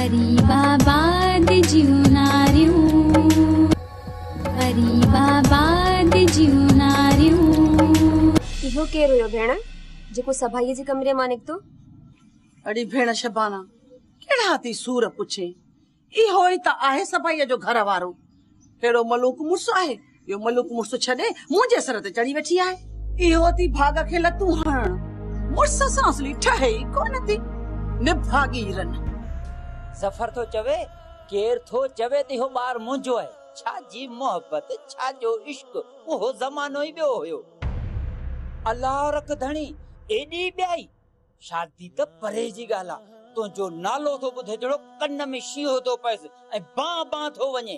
गरीबाबाद जीवनारियूं, गरीबाबाद जीवनारियूं। इहो केरु हुयो भेण जेको सभाईअ जे कमरे मां निकतो? अड़ी भेण शबाना केड़ा थी सूर पुछे, इहो ई त आहे सभाईअ जो घर वारो। केड़ो मलूक मुर्स आहे, यो मलूक मुर्स छडे मुंहिंजे सर ते चढ़ी वेठी आहे। इहो थी भाग खे लतू हण, मुर्स सां असली ठहे ई कोन थी। निभागी रन ज़फर तो चवे, केर थो चवे त इहो ॿार मुंहिंजो आहे। छा जी मोहब्बत, छा जो इश्क, उहो ज़मानो ई ॿियो हुयो। अल्लाह रखधणी एॾी ॿियाई, शादी त परे जी ॻाल्हि आहे। तुंहिंजो नालो थो ॿुधे जहिड़ो कन में शींहो थो पएसि ऐं बां बां थो वञे।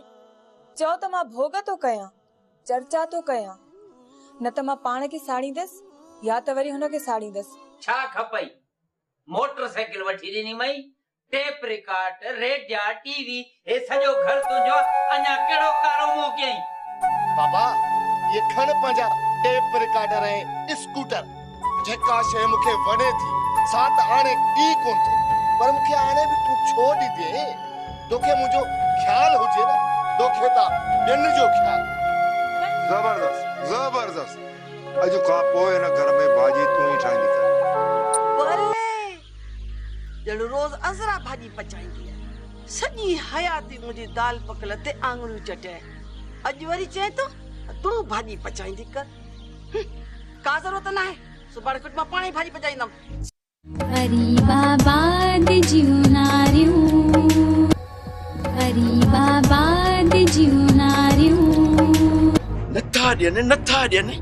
चओ त मां भोग तो कयां, चर्चा तो कयां, न त मां पाण खे साड़ींदसि या त वरी हुनखे साड़ींदसि। छा खपई? मोटरसाइकिल वठी ॾिनी मई, टेप रिकॉर्ड, रेडियो, टीवी, हे सॼो घर तुंहिंजो। अञा कहिड़ो कारो मोकियई? बाबा ये खण पंहिंजा टेप रिकॉर्डर ऐं स्कूटर। जेका शइ मूंखे वणे थी सा त हाणे ई कोन थो, पर मूंखे हाणे बि तूं छो ॾिजे? तोखे मुंहिंजो ख़्याल हुजे न, तोखे त ॿियनि जो ख़्याल। जबरदस्त जबरदस्त। अॼु खां पोइ हिन घर में भाॼी तूं ई ठाहींदी कर। ॼण रोज़ अज़रा भाॼी पचाईंदी आहे। सॼी हयाती मुंहिंजी दाल पकल ते आङुरियूं चटे। अॼु वरी चए तो तूं भाॼी पचाईंदी कर। का ज़रूरत न आहे, सुभाणे कुझु मां पाण ई भाॼी पचाईंदमि। गरीबाबाद जीवनारियूं, गरीबाबाद जीवनारियूं। नथा ॾियनि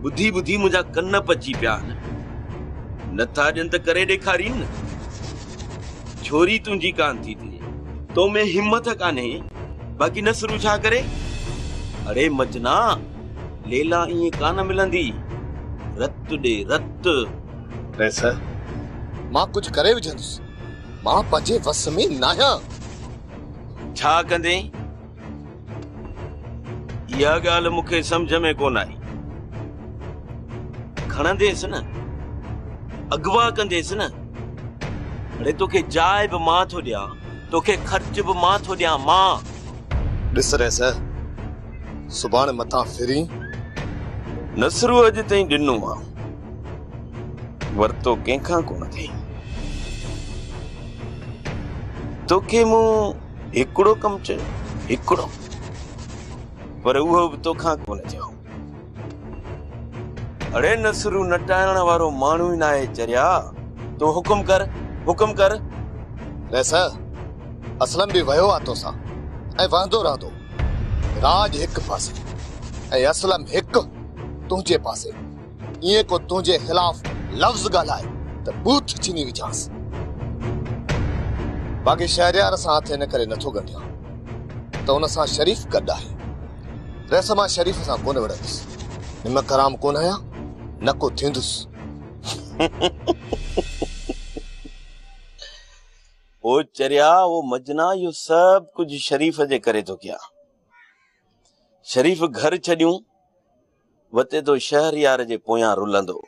बुधी बुधी मुंहिंजा कन पची पिया आहिनि। नथा ॾियनि त करे ॾेखारीनि न। छोरी तुंहिंजी कान थी थिए, तो में हिम्मत कान्हे, बाक़ी नसरू छा करे? अरे मजना, लेला ईअं कान मिलंदी, रत ॾे रत। ऐसा मां कुछ करे विझंदुसि, मां पंहिंजे वस में न आहियां। छा कंदे? इहा ॻाल्हि मूंखे सम्झ में कोन आई। खणंदेसि न, अगवा कंदेसि न। अरे तोखे जाय बि मां थो ॾियां, तोखे ख़र्च बि मां थो ॾियां मां। ॾिस रैसा, सुभाणे मथां फिरी नसरू अॼु ताईं ॾिनो आहे, वरतो कंहिंखां कोन थी। तोखे मूं हिकिड़ो कमु चयो, हिकिड़ो, पर उहो बि तोखां कोन चयो। अरे नसरू नटाइण वारो माण्हू ई न आहे चरिया। तो हुकुम कर, हुकुम कर। रैसा, असलम बि वयो आहे तोसां ऐं वहंदो रहंदो। राज हिकु पासे ऐं असलम हिकु तुंहिंजे पासे। ईअं को तुंहिंजे ख़िलाफ़ लफ़्ज़ ॻाल्हाए त बूथ चीनी विझांसि। बाक़ी शहरियार सां हथ हिन करे नथो ॻंढियां त हुन सां शरीफ़ गॾु आहे। रैसा, मां शरीफ़ सां कोन विढ़ंदुसि, निमक हराम कोन आहियां, न को थींदुसि। ओ चरिया, ओ मजना, यो सब कुछ शरीफ जे करे तो किया। शरीफ घर छॾियूं, वते तो शहरियार जे पोयां रुलंदो।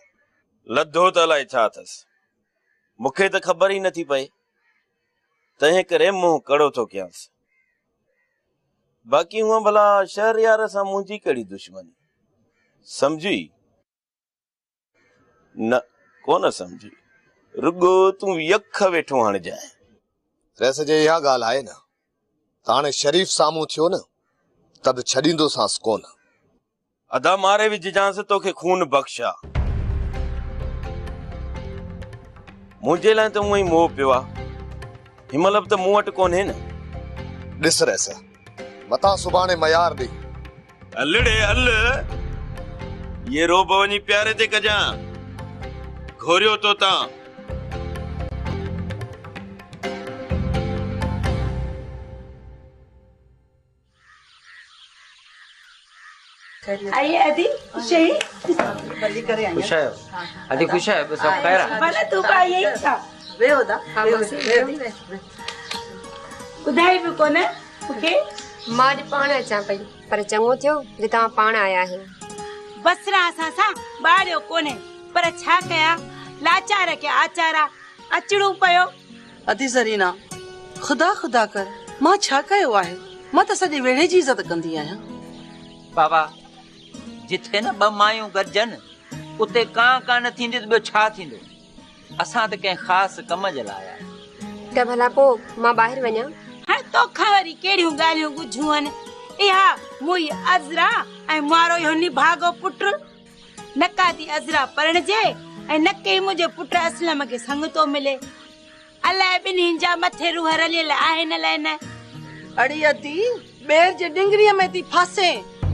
लधो त अलाए छा अथसि, मूंखे त ख़बर ई नथी पए, तंहिं करे मुंहुं कड़ो थो कयांसि। बाक़ी हूअं भला शहरियार सां मुंहिंजी कहिड़ी दुश्मनी, समझी? न कोन समझी, रुगो तूं यख वेठो हणजाए। रैसा जे इहा ॻाल्हि आहे न, त हाणे शरीफ़ साम्हूं थियो न, त बि छॾींदोसांसि कोन। अदा मारे विझजांसि तोखे खून बख़्शा। मुंहिंजे लाइ त उहो ई मोह पियो आहे, हिनमहिल बि त मूं वटि कोन्हे न। ॾिस रैसा, मथां सुभाणे मयार ॾे। हलड़े हल, ये रोब वञी प्यारे ते कजां, घोरियो तो तां। आइए अदी, शही खुश है अदी, खुश है सब खैर है। भले तू का यही था वे होदा उधाई भी कोने ओके मां पाण अचां पई, पर चङो थियो जे तव्हां पाण आया आहियो। बसरा असां सां ॿाड़ियो कोने, पर छा कया, लाचार के आचारा अचड़ू पयो। अदी सरीना, खुदा खुदा कर मां छा कयो आहे? मां त सॼे वेड़े जी इज़त कंदी आहियां। बाबा जिथे न ॿ मायूं गॾजनि उते कां न थींदी त ॿियो छा थींदो? असां त कंहिं ख़ासि कम जे लाइ आया। त भला पोइ मां ॿाहिरि वञा? हाणे तोखां वरी कहिड़ियूं ॻाल्हियूं ॿुधियूं आहिनि? इहा मुई अज़रा ऐं मारो इहो निभागो पुट। नका थी अज़रा परणजे ऐं नके मुंहिंजे पुट असलम खे संग थो मिले। अलाए ॿिन्हिनि जा मथे रूह रलियल आहिनि अलाए न। अड़ी अदी ॿेर जे डिंगरीअ में थी फासे।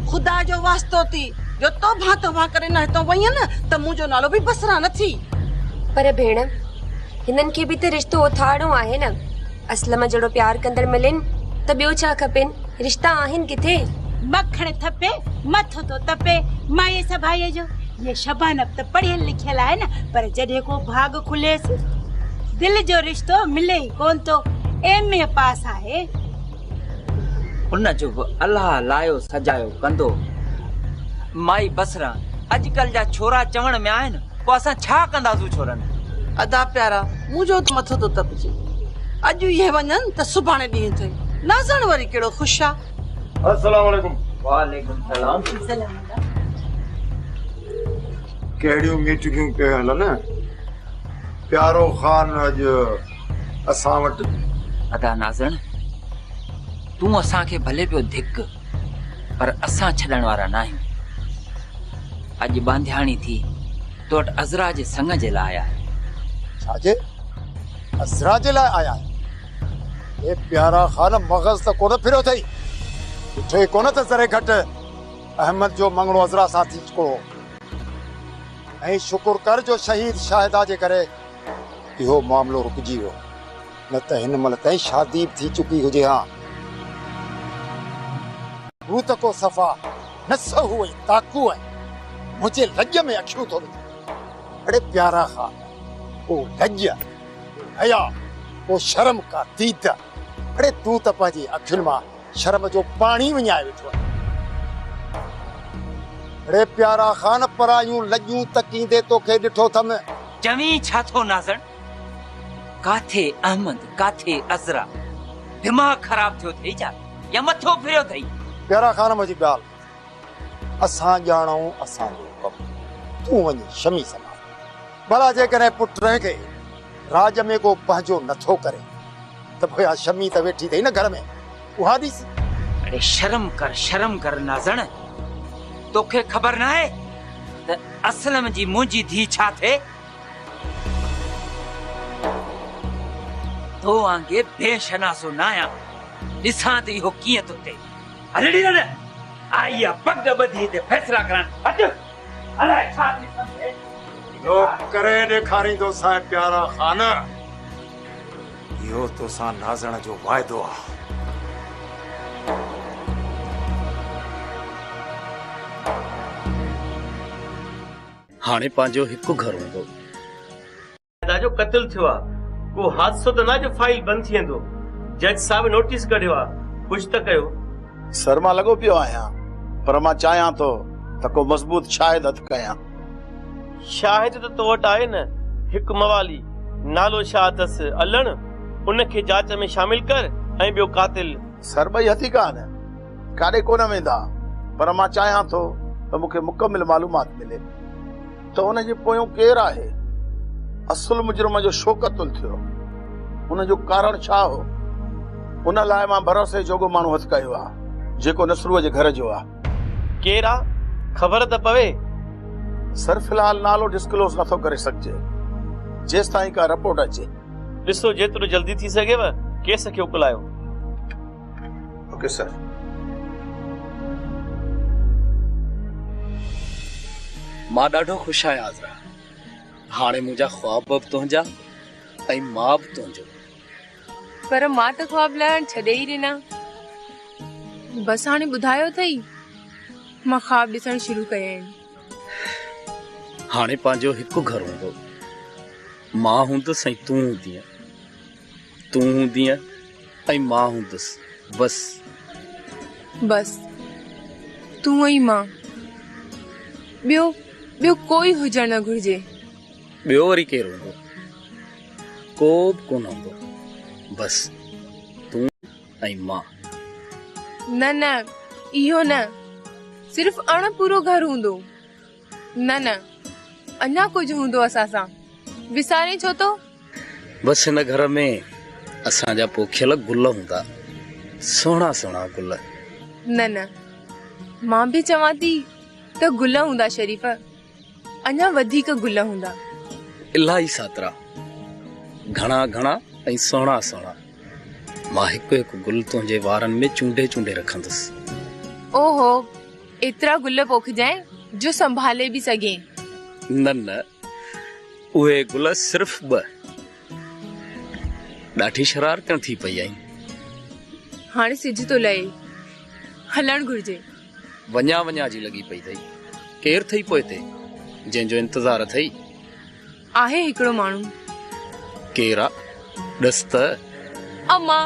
खुदा जो वास्तो थी जो तोभा करे न हितां वञनि त मुंहिंजो नालो बि बसरा न थी। पर भेण हिननि खे बि त रिश्तो उथारणो आहे न। असलम जहिड़ो प्यार कंदड़ मिलेनि त ॿियो छा खपेनि? रिश्ता आहिनि किथे? मखण थपे मथो तो तपे माए सभाईअ जो। ये शबानब त पढ़ियल लिखियल आहे न, पर जॾहिं को भाग खुलेसि दिल जो रिश्तो मिले ई कोन थो। एमए पास आहे। उन जो बि अलाह लायो सजायो कंदो। माई बसरा अॼुकल्ह जा छोरा चवण में आहिनि, पोइ असां छा कंदासूं छोरनि? अदा प्यारा मुंहिंजो त मथो थो तपजे। अॼु इहे वञनि त सुभाणे ॾींहुं थिए। नाज़ण वरी कहिड़ो ख़ुशि आहे। अस्सलाम वालेकुम। वालेकुम सलाम। कहिड़ियूं मीटिंगूं पियो हलनि? प्यारो ख़ान अॼु असां वटि। अदा नाज़ण तूं असांखे भले पियो धिक, पर असां छॾण वारा न आहियूं। अॼु बांधियाणी थी तो वटि अज़रा जे संग जे लाइ आया। छाजे? अज़रा जे लाइ आया? ए प्यारा ख़ान मग़ज़ त कोन फिरियो अथई? ॾिठे कोन त ज़रे घटि अहमद जो मंगणो अज़रा सां थी चुको। ऐं शुकुर कर जो शहीद शाहिदा जे करे इहो मामिलो रुकिजी वियो, न त हिन महिल ताईं शादी थी चुकी हुजे। हा हू त को सफ़ा नस हुए ताकू है, मुझे लज में अखियूं थो विझे। अड़े प्यारा ख़ान ओ लज हया ओ शर्म का दीद। अड़े तू त पंहिंजी अखियुनि मां शर्म जो पाणी विञाए वेठो आहे। अड़े प्यारा ख़ान परायूं लजूं तकींदे तोखे ॾिठो थम। चवी छा थो नाज़ण? काथे अहमद काथे अज़रा? दिमाग़ ख़राब थियो अथई छा या मथो फिरियो अथई? प्यारा ख़ान मुंहिंजी ॻाल्हि असां ॼाणूं असांजो कमु। तूं वञी शमी संभाल। भला जेकॾहिं पुट खे राज में को पंहिंजो नथो करे त भया शमी त वेठी अथई न घर में, उहा ॾिस। अरे शर्म कर नाज़ण। तोखे ख़बर न आहे त असलम जी मुंहिंजी धी छा थिए? तो वांगे बेशनासो न आहियां। ॾिसां त इहो कीअं थो थिए। हलड़ी न आई आहे पग ॿधी ते फ़ैसिला करण। हट अलाए छा थी सम्झे। इहो करे ॾेखारींदो सां प्यारा ख़ान। इहो तोसां नाज़ण जो वाइदो आहे। हाणे पंहिंजो हिकु घर हूंदो। जो क़त्ल थियो आहे, को हादसो त न जो फाइल बंदि थी वेंदो। जज साहब नोटिस कढियो आहे, कुझु त कयो। सर मां लॻो पियो आहियां, पर मां चाहियां थो त को मज़बूत शाहिद हथ कयां। शाहिद त तो वटि आहे न, हिकु मवाली नालो छा अथसि अलण, उनखे जांच में शामिल कर। ऐं ॿियो कातिल। सर ॿई हथी कान काॾे कोन वेंदा, पर मां चाहियां थो त मूंखे मुकमिल मालूमात मिले त उनजे पोयों केरु आहे, असुल मुजरिम जो छो क़त्ल थियो, उनजो कारण छा हो। उन लाइ मां भरोसे जोॻो माण्हू हथ कयो आहे जेको नसरूअ जे घर जो आहे। केरु आहे ख़बर त पवे? सर फ़िलहाल नालो डिस्क्लोज नथो करे सघिजे जेसि ताईं का रिपोर्ट अचे। ॾिसो जेतिरो जल्दी थी सघेव केस खे उकलायो। Okay sir. मां ॾाढो ख़ुशि आहियां आज़रा। हाणे मुंहिंजा ख्वाब बि तुंहिंजा ऐं मां बि तुंहिंजो। पर मां त ख्वाब लाइण छॾे ई ॾिना। बसि हाणे ॿुधायो अथई मां ख्वाब ॾिसण शुरू कया आहिनि। हाणे पंहिंजो हिकु घर हूंदो। मां हूंदुसि ऐं तूं हूंदीअ, तूं हूंदीअ ऐं मां हूंदुसि। बस तूं ऐं मां, ॿियो कोई हुजण न घुर्जे। ॿियो वरी केरु हूंदो? को बि कोन हूंदो। बस ऐं मां। न न इहो न, सिर्फ़ अण पूरो घर हूंदो। न न अञा कुझु हूंदो असां सां, विसारे छो तो? बसि हिन घर में असांजा पोखियल गुल हूंदा, सुहिणा सुहिणा गुल। न न मां बि चवां थी त गुल हूंदा शरीफ़, अञा वधीक गुल हूंदा। इलाही सातरा, घणा घणा ऐं सुहिणा सुहिणा। मां हिकु हिकु गुल तुंहिंजे वारनि में चूंडे चूंडे रखंदुसि। ओहो, एतिरा गुल पोखजांइ जो संभाले बि सघे। न न उहे गुल सिर्फ़ 2। ॾाढी शरारतियूं थी पई आहिनि। हाणे सिज तो लहे, हलण घुर्जे। वञा वञा जी लॻी पई अथई। केरु थई पोइ हिते जंहिंजो इंतज़ार अथई? आहे हिकिड़ो माण्हू। केरु आहे? ॾस त। अम्मा